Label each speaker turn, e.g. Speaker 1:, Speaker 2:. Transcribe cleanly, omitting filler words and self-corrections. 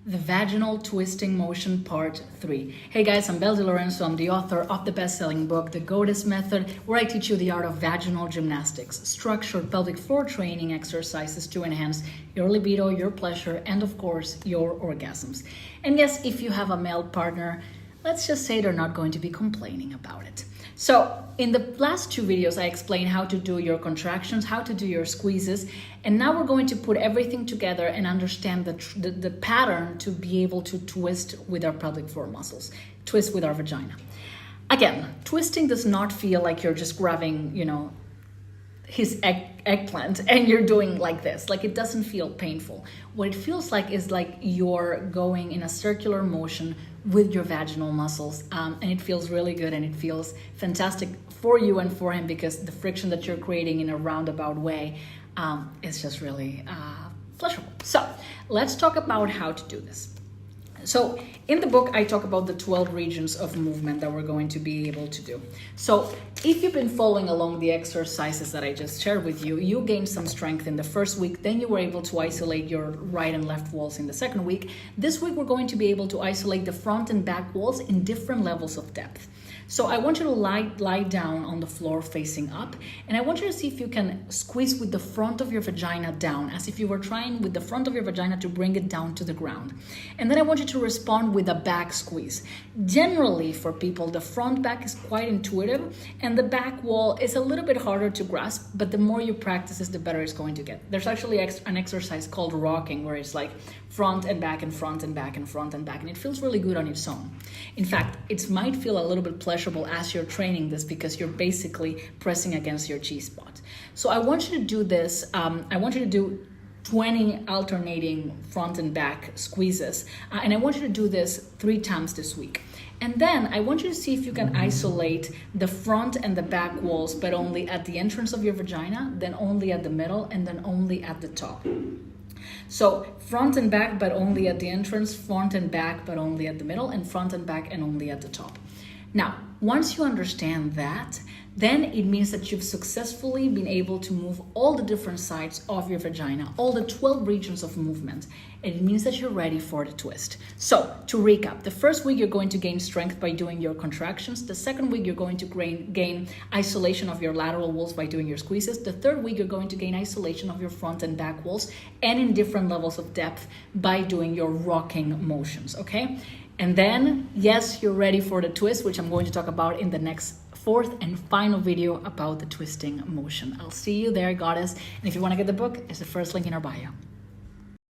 Speaker 1: The Vaginal Twisting Motion Part 3. Hey guys, I'm Belle DeLorenzo. I'm the author of the best-selling book, The Goddess Method, where I teach you the art of vaginal gymnastics, structured pelvic floor training exercises to enhance your libido, your pleasure, and of course, your orgasms. And yes, if you have a male partner, let's just say they're not going to be complaining about it. So in the last two videos, I explained how to do your contractions, how to do your squeezes, and now we're going to put everything together and understand the pattern to be able to twist with our pelvic floor muscles, twist with our vagina. Again, twisting does not feel like you're just grabbing, his eggplant and you're doing like this. Like, it doesn't feel painful. What it feels like is like you're going in a circular motion with your vaginal muscles, and it feels really good and it feels fantastic for you and for him, because the friction that you're creating in a roundabout way is just really pleasurable. So let's talk about how to do this. So in the book, I talk about the 12 regions of movement that we're going to be able to do. So if you've been following along the exercises that I just shared with you, you gained some strength in the first week. Then you were able to isolate your right and left walls in the second week. This week, we're going to be able to isolate the front and back walls in different levels of depth. So I want you to lie down on the floor facing up, and I want you to see if you can squeeze with the front of your vagina down, as if you were trying with the front of your vagina to bring it down to the ground. And then I want you to respond with a back squeeze. Generally, for people, the front back is quite intuitive, and the back wall is a little bit harder to grasp, but the more you practice this, the better it's going to get. There's actually an exercise called rocking, where it's like front and back and front and back and front and back, and it feels really good on its own. In fact, it might feel a little bit pleasurable as you're training this, because you're basically pressing against your G-spot. So I want you to do this. I want you to do 20 alternating front and back squeezes. And I want you to do this 3 times this week. And then I want you to see if you can isolate the front and the back walls, but only at the entrance of your vagina, then only at the middle, and then only at the top. So front and back, but only at the entrance, front and back, but only at the middle, and front and back, and only at the top. Now, once you understand that, then it means that you've successfully been able to move all the different sides of your vagina, all the 12 regions of movement. And it means that you're ready for the twist. So to recap, the first week you're going to gain strength by doing your contractions. The second week you're going to gain isolation of your lateral walls by doing your squeezes. The third week you're going to gain isolation of your front and back walls, and in different levels of depth by doing your rocking motions, okay? And then, yes, you're ready for the twist, which I'm going to talk about in the next 4th and final video about the twisting motion. I'll see you there, goddess. And if you want to get the book, it's the first link in our bio.